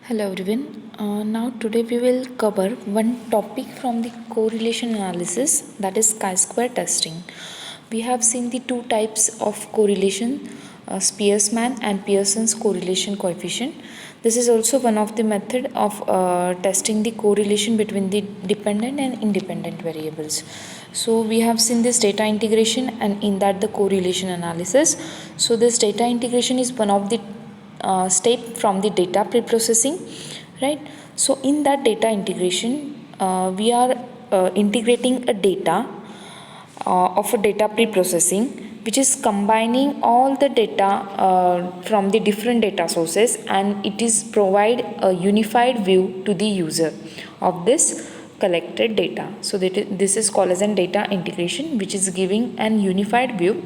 Hello everyone. Now today we will cover one topic from the correlation analysis, that is chi-square testing. We have seen the two types of correlation, Spearman and Pearson's correlation coefficient. This is also one of the method of testing the correlation between the dependent and independent variables. So we have seen this data integration and in that the correlation analysis. So this data integration is one of the step from the data pre-processing, right? So in that data integration, we are integrating a data of a data pre-processing, which is combining all the data from the different data sources, and it is provide a unified view to the user of this collected data. So this is called as an data integration, which is giving an unified view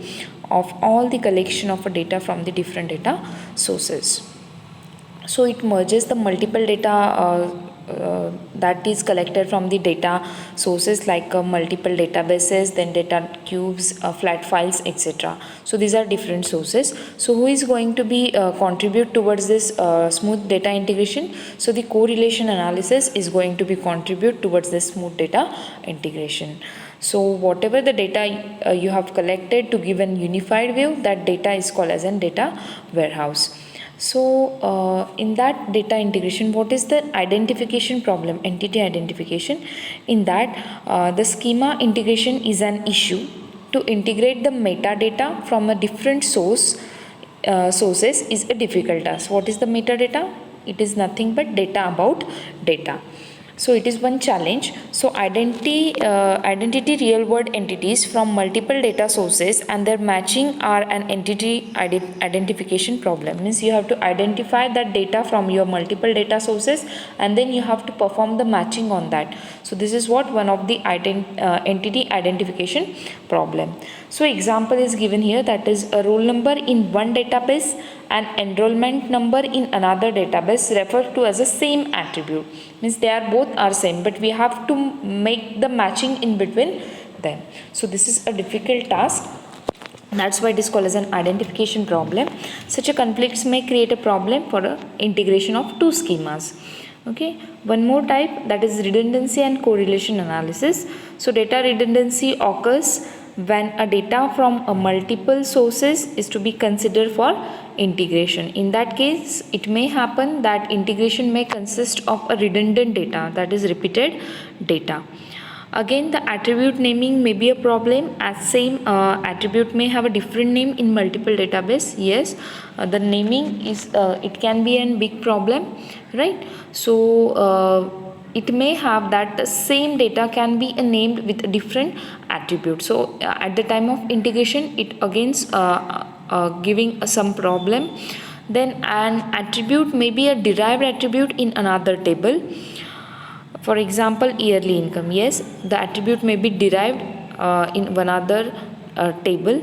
of all the collection of data from the different data sources. So it merges the multiple data that is collected from the data sources like multiple databases, then data cubes, flat files, etc. So these are different sources. So who is going to be contribute towards this smooth data integration? So the correlation analysis is going to be contribute towards this smooth data integration. So whatever the data you have collected to give an unified view, that data is called as a data warehouse. So in that data integration, what is the identification problem, entity identification? In that the schema integration is an issue. To integrate the metadata from a different sources is a difficult task. What is the metadata? It is nothing but data about data. So it is one challenge. So identity real world entities from multiple data sources and their matching are an entity identification problem. Means you have to identify that data from your multiple data sources and then you have to perform the matching on that. So this is what one of the entity identification problem. So example is given here, that is a roll number in one database and enrollment number in another database referred to as the same attribute. Means they are both are same, but we have to make the matching in between them. So this is a difficult task. That's why it is called as an identification problem. Such a conflicts may create a problem for a integration of two schemas. Okay, one more type, that is redundancy and correlation analysis. So data redundancy occurs when a data from a multiple sources is to be considered for integration. In that case, it may happen that integration may consist of a redundant data, that is repeated data. Again, the attribute naming may be a problem, as same attribute may have a different name in multiple database. Yes, the naming is it can be a big problem, right? So it may have that the same data can be named with a different attribute. So at the time of integration, it again giving some problem. Then an attribute may be a derived attribute in another table. For example, yearly income. Yes, the attribute may be derived in one other table.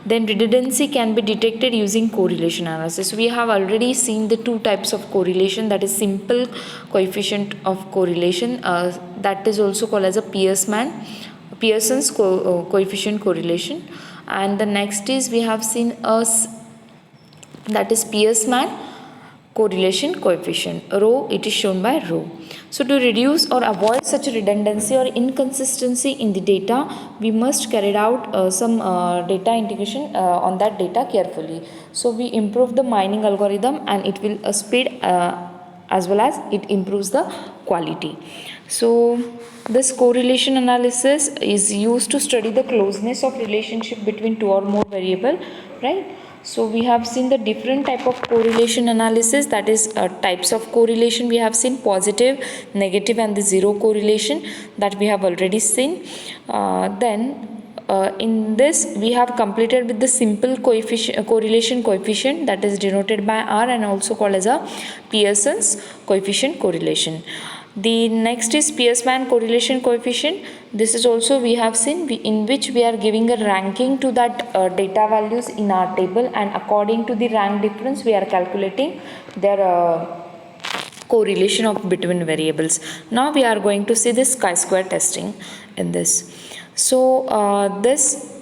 Then redundancy can be detected using correlation analysis. We have already seen the two types of correlation, that is simple coefficient of correlation, that is also called as a Pearson's coefficient correlation, and the next is we have seen that is Pearsman correlation coefficient. Rho, it is shown by rho. So to reduce or avoid such redundancy or inconsistency in the data, we must carry out some data integration on that data carefully. So we improve the mining algorithm and it will speed as well as it improves the quality. So this correlation analysis is used to study the closeness of relationship between two or more variable, right? So we have seen the different type of correlation analysis, that is types of correlation. We have seen positive, negative and the zero correlation that we have already seen. In this we have completed with the simple correlation coefficient, that is denoted by R and also called as a Pearson's coefficient correlation. The next is Pearsman correlation coefficient. This is also we have seen in which we are giving a ranking to that data values in our table, and according to the rank difference we are calculating their correlation of between variables. Now we are going to see this chi-square testing in this. So this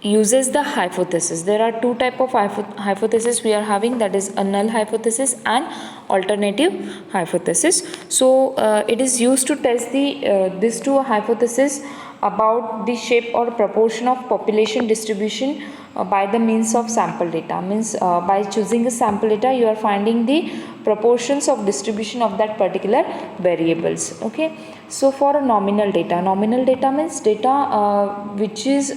uses the hypothesis. There are two type of hypothesis we are having, that is a null hypothesis and alternative hypothesis. So it is used to test the these two hypothesis about the shape or proportion of population distribution by the means of sample data. Means by choosing a sample data you are finding the proportions of distribution of that particular variables. Okay, so for a nominal data means data which is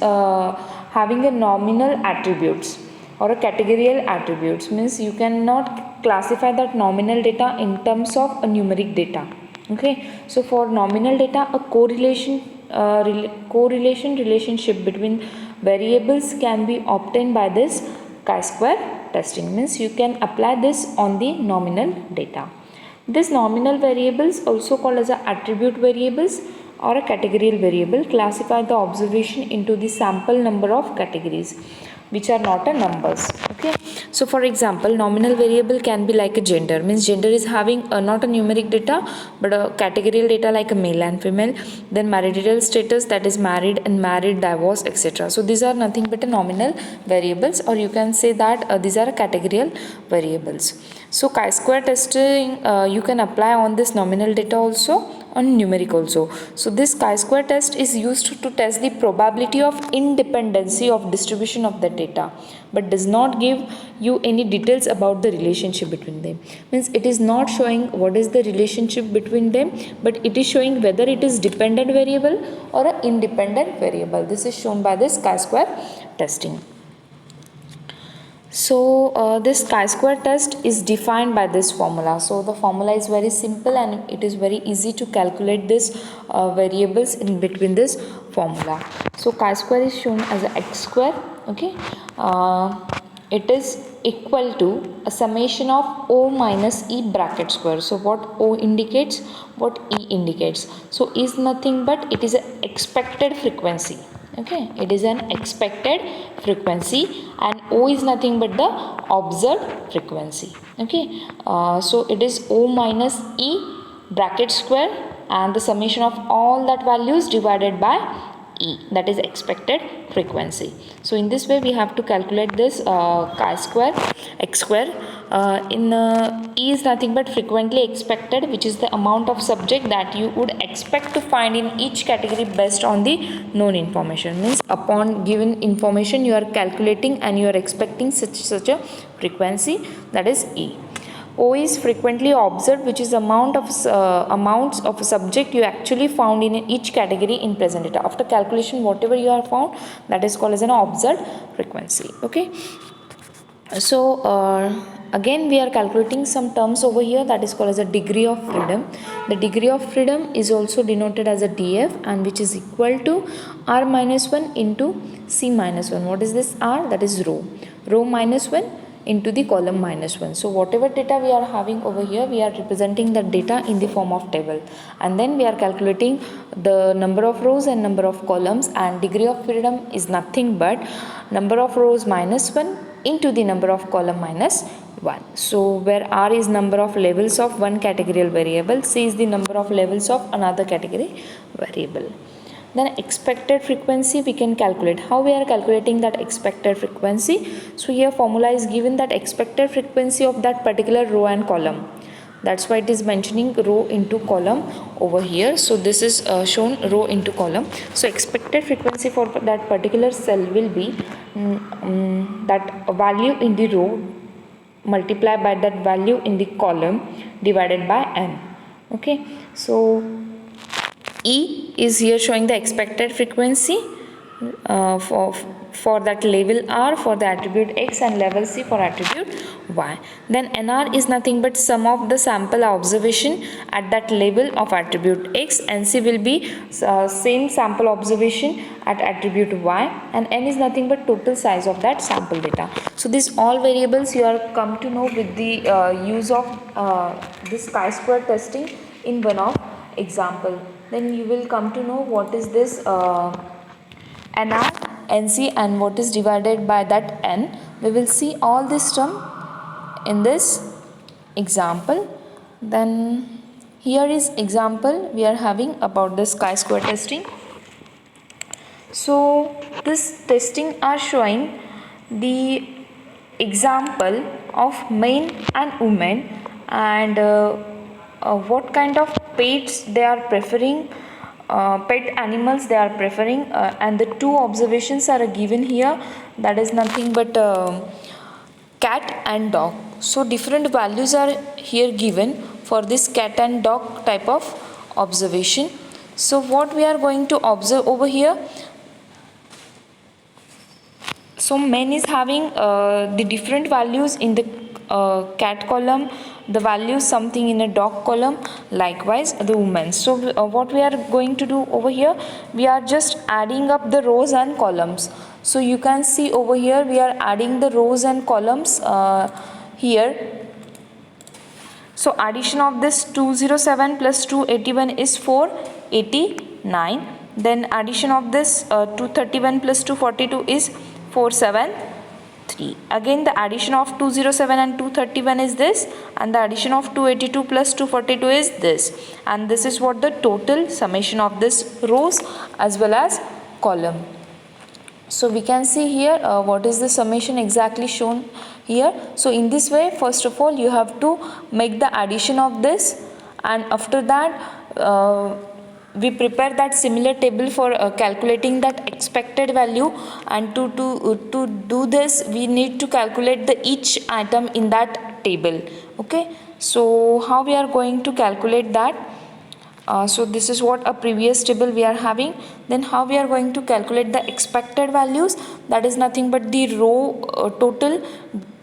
having a nominal attributes or a categorical attributes, means you cannot classify that nominal data in terms of a numeric data. Okay, so for nominal data a correlation relationship between variables can be obtained by this chi-square testing, means you can apply this on the nominal data. This nominal variables, also called as a attribute variables or a categorical variable, classify the observation into the sample number of categories which are not a numbers. Okay, so for example nominal variable can be like a gender, means gender is having not a numeric data but a categorical data like a male and female. Then marital status, that is married, unmarried, divorced, etc. So these are nothing but a nominal variables, or you can say that these are categorical variables. So chi-square testing you can apply on this nominal data also, on numeric also. So this chi-square test is used to test the probability of independency of distribution of the data, but does not give you any details about the relationship between them. Means it is not showing what is the relationship between them, but it is showing whether it is dependent variable or an independent variable. This is shown by this chi-square testing. So this chi-square test is defined by this formula. So the formula is very simple and it is very easy to calculate this variables in between this formula. So chi-square is shown as a x square. Okay, it is equal to a summation of O minus E bracket square. So what O indicates, what E indicates. So is nothing but it is an expected frequency. Okay, it is an expected frequency, and O is nothing but the observed frequency. Okay, so it is O minus E bracket square and the summation of all that values divided by E, that is expected frequency. So in this way we have to calculate this chi-square x square. E is nothing but frequently expected, which is the amount of subject that you would expect to find in each category based on the known information. Means upon given information you are calculating and you are expecting such a frequency, that is E. O is frequently observed, which is amounts of subject you actually found in each category in present data. After calculation whatever you have found, that is called as an observed frequency. Okay, so again we are calculating some terms over here, that is called as a degree of freedom. The degree of freedom is also denoted as a df, and which is equal to r minus 1 into c minus 1. What is this r? That is rho minus 1 into the column minus 1. So whatever data we are having over here, we are representing the data in the form of table, and then we are calculating the number of rows and number of columns, and degree of freedom is nothing but number of rows minus 1 into the number of column minus 1. So where r is number of levels of one categorical variable, c is the number of levels of another category variable. Then expected frequency we can calculate. How we are calculating that expected frequency? So here formula is given, that expected frequency of that particular row and column. That's why it is mentioning row into column over here. So this is shown row into column. So expected frequency for that particular cell will be that value in the row multiplied by that value in the column divided by n. Okay, so E is here showing the expected frequency for that label R for the attribute X and level C for attribute Y. Then NR is nothing but sum of the sample observation at that label of attribute X, and C will be same sample observation at attribute Y, and N is nothing but total size of that sample data. So these all variables you are come to know with the use of this chi-square testing in one of example. Then you will come to know what is this NR, NC, and what is divided by that N. We will see all this term in this example. Then here is example we are having about this chi-square testing. So this testing are showing the example of men and women, and what kind of pets they are preferring, pet animals they are preferring, and the two observations are given here, that is nothing but cat and dog. So different values are here given for this cat and dog type of observation. So what we are going to observe over here, so men is having the different values in the cat column, the values something in a dog column, likewise the women. So what we are going to do over here, we are just adding up the rows and columns. So you can see over here we are adding the rows and columns here. So addition of this 207 plus 281 is 489. Then addition of this 231 plus 242 is 473. Again the addition of 207 and 231 is this, and the addition of 282 plus 242 is this. And this is what the total summation of this rows as well as column. So we can see here what is the summation exactly shown here. So in this way, first of all you have to make the addition of this, and after that we prepare that similar table for calculating that expected value, and to do this we need to calculate the each item in that table. Okay, so how we are going to calculate that? So this is what a previous table we are having. Then how we are going to calculate the expected values, that is nothing but the row total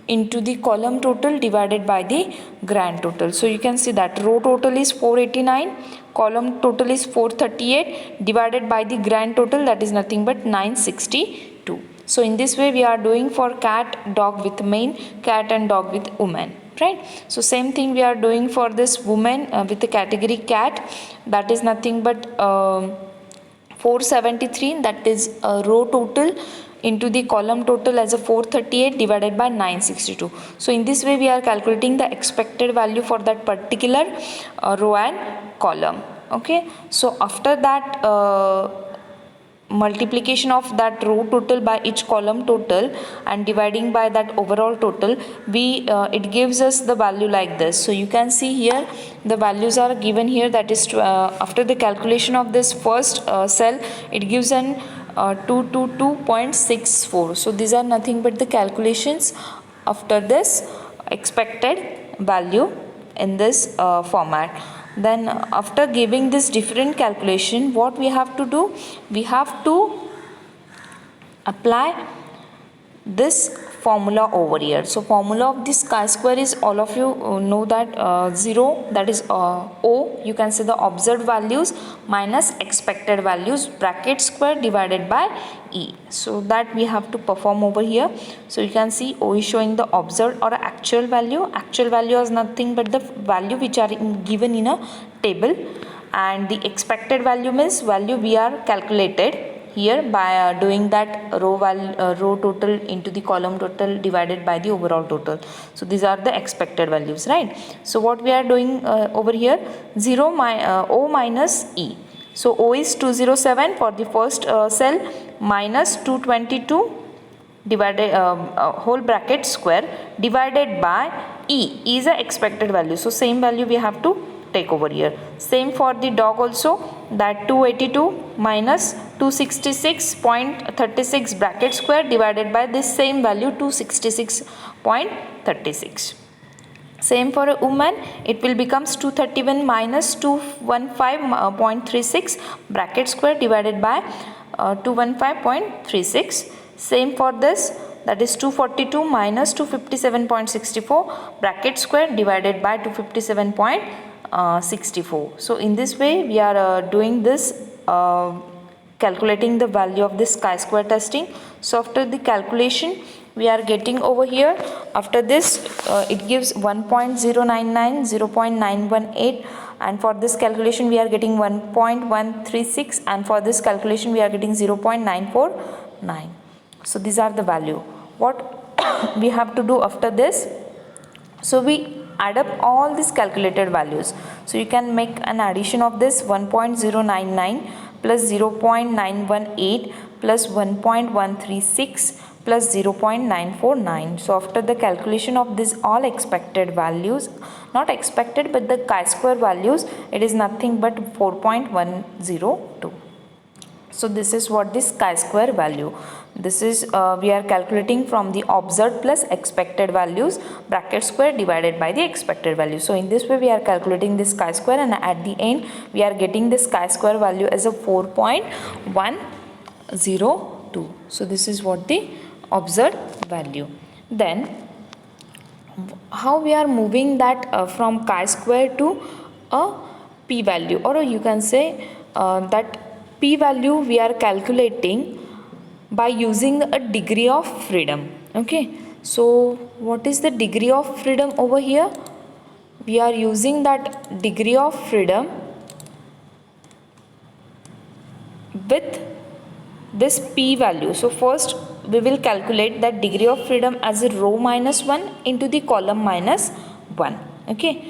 into the column total divided by the grand total. So you can see that row total is 489, column total is 438 divided by the grand total, that is nothing but 962. So in this way we are doing for cat, dog with men, cat and dog with woman, right? So same thing we are doing for this woman with the category cat, that is nothing but 473, that is row total into the column total as a 438 divided by 962. So in this way we are calculating the expected value for that particular row and column. Okay, so after that multiplication of that row total by each column total and dividing by that overall total, we it gives us the value like this. So you can see here the values are given here, that is after the calculation of this first cell, it gives an 222.64. so these are nothing but the calculations after this expected value in this format. Then after giving this different calculation, what we have to do, we have to apply this formula over here. So formula of this chi-square is, all of you know that 0, that is O, you can say the observed values minus expected values bracket square divided by E. So that we have to perform over here. So you can see O is showing the observed or actual value. Actual value is nothing but the value which are given in a table, and the expected value means value we are calculated here by doing that row total into the column total divided by the overall total. So these are the expected values, right? So what we are doing over here, O minus E. So O is 207 for the first cell minus 222 divided whole bracket square divided by E is a expected value. So same value we have to take over here. Same for the dog also, that 282 minus 266.36 bracket square divided by this same value 266.36. Same for a woman, it will becomes 231 minus 215.36 bracket square divided by 215.36. Same for this, that is 242 minus 257.64 bracket square divided by 257.64. So in this way we are doing this calculating the value of this chi-square testing. So after the calculation we are getting over here, after this it gives 1.099, 0.918, and for this calculation we are getting 1.136, and for this calculation we are getting 0.949. So these are the value. What we have to do after this, so we add up all these calculated values. So you can make an addition of this 1.099 plus 0.918 plus 1.136 plus 0.949. So after the calculation of this all expected values, not expected but the chi-square values, it is nothing but 4.102. So this is what this chi-square value. This is we are calculating from the observed plus expected values bracket square divided by the expected value. So in this way we are calculating this chi-square, and at the end we are getting this chi-square value as a 4.102. So this is what the observed value. Then how we are moving that from chi-square to a p-value, or you can say that p-value we are calculating by using a degree of freedom. Okay, so what is the degree of freedom over here? We are using that degree of freedom with this p-value. So first we will calculate that degree of freedom as a row minus 1 into the column minus 1. Okay,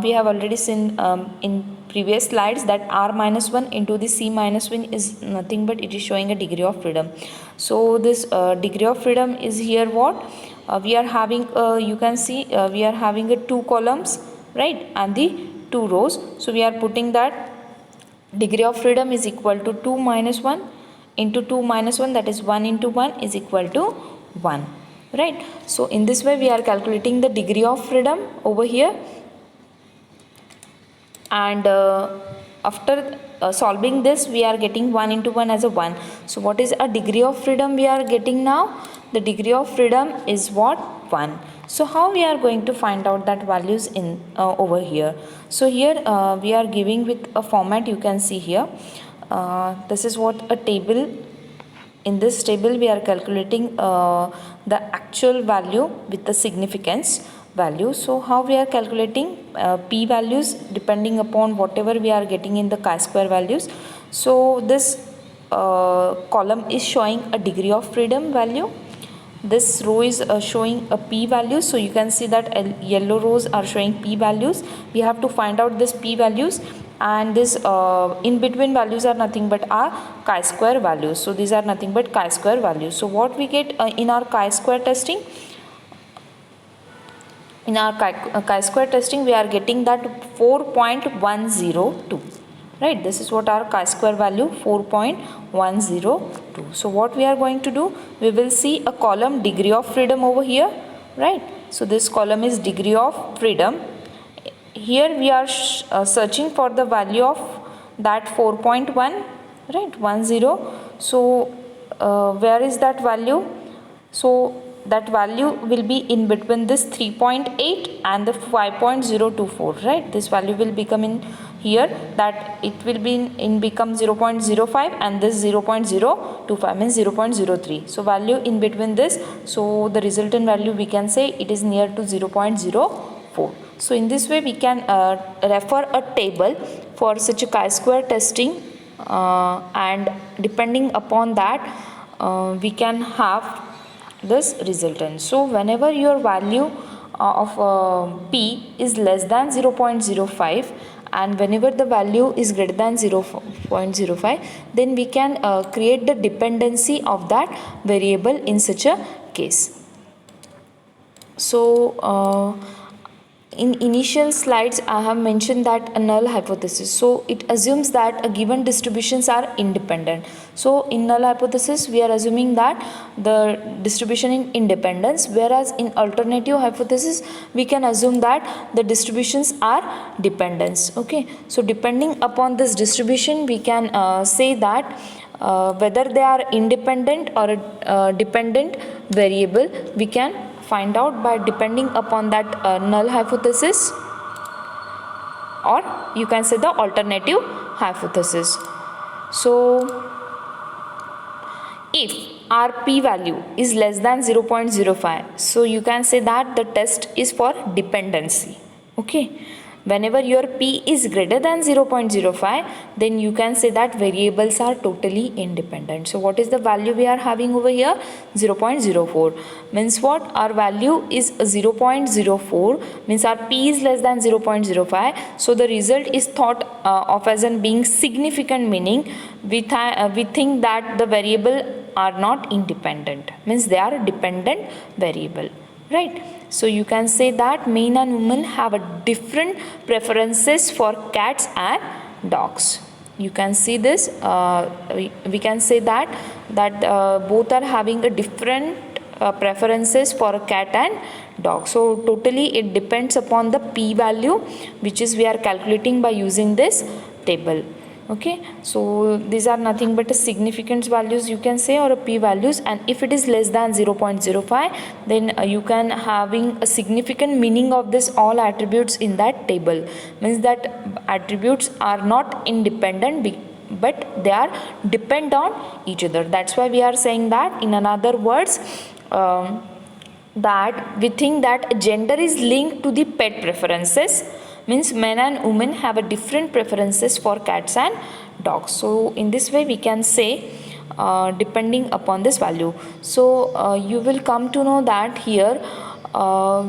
we have already seen in previous slides that r minus 1 into the c minus 1 is nothing but it is showing a degree of freedom. So this degree of freedom is here what we are having, you can see we are having a 2 columns, right, and the 2 rows. So we are putting that degree of freedom is equal to 2 minus 1 into 2 minus 1, that is 1 into 1 is equal to 1, right. So in this way we are calculating the degree of freedom over here, and after solving this we are getting 1 into 1 as a 1. So what is a degree of freedom we are getting now? The degree of freedom is what? 1. So how we are going to find out that values in over here? So here we are giving with a format, you can see here. This is what a table. In this table we are calculating the actual value with the significance value. So how we are calculating p values depending upon whatever we are getting in the chi-square values. So this column is showing a degree of freedom value. This row is showing a p value. So you can see that yellow rows are showing p values. We have to find out this p values, and this in between values are nothing but our chi-square values. So these are nothing but chi-square values. So what we get in our chi-square testing? In our chi-square testing we are getting that 4.102, right. This is what our chi-square value, 4.102. So what we are going to do, we will see a column degree of freedom over here, right. So this column is degree of freedom. Here we are searching for the value of that 4.1, right, 10. So where is that value? So that value will be in between this 3.8 and the 5.024, right. This value will become in here, that it will be in become 0.05, and this 0.025 means 0.03. So value in between this, so the resultant value we can say it is near to 0.04. So in this way we can refer a table for such a chi-square testing, and depending upon that we can have this resultant. So whenever your value of p is less than 0.05 and whenever the value is greater than 0.05, then we can create the dependency of that variable in such a case. So in initial slides I have mentioned that a null hypothesis. So it assumes that a given distributions are independent. So in null hypothesis we are assuming that the distribution in independence, whereas in alternative hypothesis we can assume that the distributions are dependence. Okay, so depending upon this distribution we can say that whether they are independent or a dependent variable we can find out by depending upon that null hypothesis, or you can say the alternative hypothesis. So if our p value is less than 0.05, so you can say that the test is for dependency. Okay, Whenever your p is greater than 0.05, then you can say that variables are totally independent. So what is the value we are having over here? 0.04. Means what? Our value is 0.04, means our p is less than 0.05. So the result is thought of as an being significant, meaning we think that the variable are not independent, means they are dependent variable, right? So you can say that men and women have a different preferences for cats and dogs. You can see this, we can say that both are having a different preferences for a cat and dog. So totally it depends upon the p value, which is we are calculating by using this table. Okay, so these are nothing but a significance values, you can say, or a p values, and if it is less than 0.05, then you can having a significant meaning of this all attributes in that table, means that attributes are not independent but they are depend on each other. That's why we are saying that, in another words, that we think that gender is linked to the pet preferences, means men and women have a different preferences for cats and dogs. So in this way we can say depending upon this value. So you will come to know that here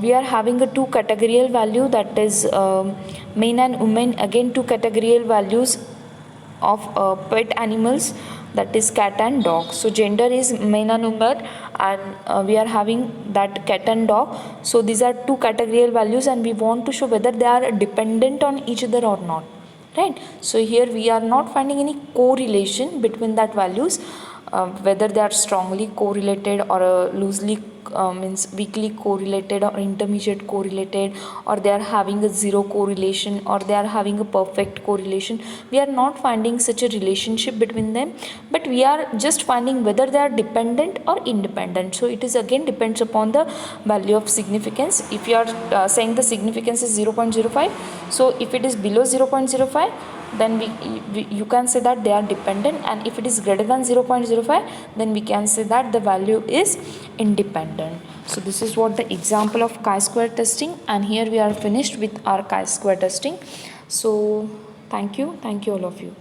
we are having a two categorical value, that is men and women, again two categorical values of pet animals, that is cat and dog. So gender is men and women, and we are having that cat and dog. So these are two categorical values, and we want to show whether they are dependent on each other or not, right? So here we are not finding any correlation between that values, whether they are strongly correlated or loosely means weakly correlated or intermediate correlated, or they are having a zero correlation, or they are having a perfect correlation. We are not finding such a relationship between them, but we are just finding whether they are dependent or independent. So it is again depends upon the value of significance. If you are saying the significance is 0.05, so if it is below 0.05, then you can say that they are dependent, and if it is greater than 0.05, then we can say that the value is independent. So this is what the example of chi-square testing, and here we are finished with our chi-square testing. So thank you all of you.